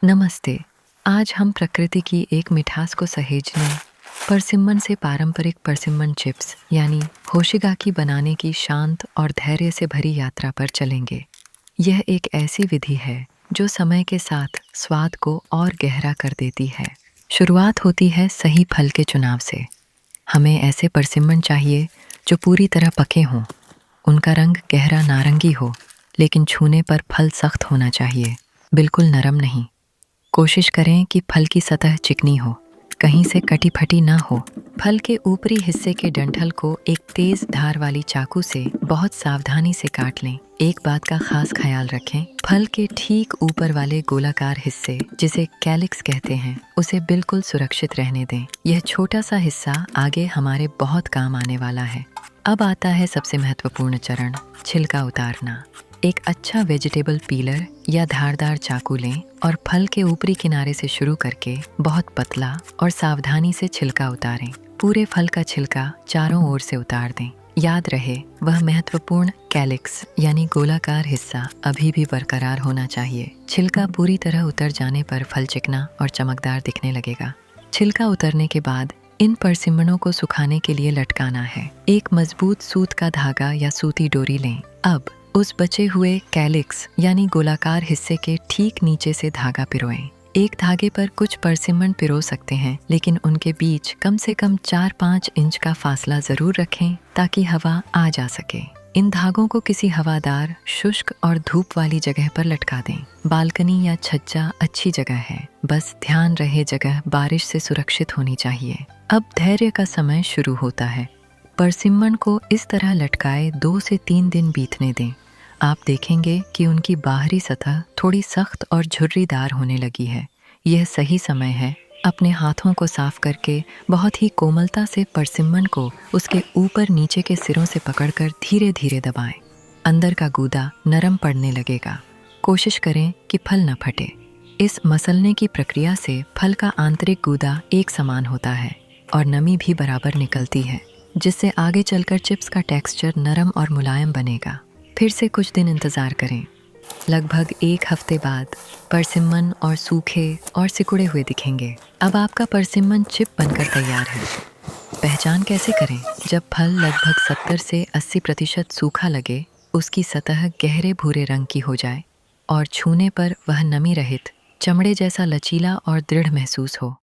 नमस्ते। आज हम प्रकृति की एक मिठास को सहेजने, परसिम्मन से पारंपरिक परसिम्मन चिप्स यानी होशिगाकी बनाने की शांत और धैर्य से भरी यात्रा पर चलेंगे। यह एक ऐसी विधि है जो समय के साथ स्वाद को और गहरा कर देती है। शुरुआत होती है सही फल के चुनाव से। हमें ऐसे परसिम्मन चाहिए जो पूरी तरह पके हों। उनका रंग गहरा नारंगी हो, लेकिन छूने पर फल सख्त होना चाहिए, बिल्कुल नरम नहीं। कोशिश करें कि फल की सतह चिकनी हो, कहीं से कटी फटी ना हो। फल के ऊपरी हिस्से के डंठल को एक तेज धार वाली चाकू से बहुत सावधानी से काट लें। एक बात का खास ख्याल रखें, फल के ठीक ऊपर वाले गोलाकार हिस्से, जिसे कैलिक्स कहते हैं, उसे बिल्कुल सुरक्षित रहने दें। यह छोटा सा हिस्सा आगे हमारे बहुत काम आने वाला है। अब आता है सबसे महत्वपूर्ण चरण, छिलका उतारना। एक अच्छा वेजिटेबल पीलर या धारदार चाकू लें और फल के ऊपरी किनारे से शुरू करके बहुत पतला और सावधानी से छिलका उतारें। पूरे फल का छिलका चारों ओर से उतार दें। याद रहे, वह महत्वपूर्ण कैलिक्स यानी गोलाकार हिस्सा अभी भी बरकरार होना चाहिए। छिलका पूरी तरह उतर जाने पर फल चिकना और चमकदार दिखने लगेगा। छिलका उतरने के बाद इन परसिम्मनों को सुखाने के लिए लटकाना है। एक मजबूत सूत का धागा या सूती डोरी लें। अब उस बचे हुए कैलिक्स यानी गोलाकार हिस्से के ठीक नीचे से धागा पिरोएं। एक धागे पर कुछ परसिम्मन पिरो सकते हैं, लेकिन उनके बीच कम से कम 4-5 इंच का फासला जरूर रखें ताकि हवा आ जा सके। इन धागों को किसी हवादार, शुष्क और धूप वाली जगह पर लटका दें। बालकनी या छज्जा अच्छी जगह है, बस ध्यान रहे जगह बारिश से सुरक्षित होनी चाहिए। अब धैर्य का समय शुरू होता है। परसिम्मन को इस तरह लटकाए 2 से 3 दिन बीतने दें। आप देखेंगे कि उनकी बाहरी सतह थोड़ी सख्त और झुर्रीदार होने लगी है। यह सही समय है। अपने हाथों को साफ करके बहुत ही कोमलता से परसिम्मन को उसके ऊपर नीचे के सिरों से पकड़कर धीरे धीरे दबाएं। अंदर का गूदा नरम पड़ने लगेगा। कोशिश करें कि फल न फटे। इस मसलने की प्रक्रिया से फल का आंतरिक गूदा एक समान होता है और नमी भी बराबर निकलती है, जिससे आगे चलकर चिप्स का टेक्सचर नरम और मुलायम बनेगा। फिर से कुछ दिन इंतज़ार करें। लगभग 1 हफ्ते बाद परसिम्मन और सूखे और सिकुड़े हुए दिखेंगे। अब आपका परसिम्मन चिप बनकर तैयार है। पहचान कैसे करें? जब फल लगभग 70 से 80% सूखा लगे, उसकी सतह गहरे भूरे रंग की हो जाए और छूने पर वह नमी रहित, चमड़े जैसा लचीला और दृढ़ महसूस हो।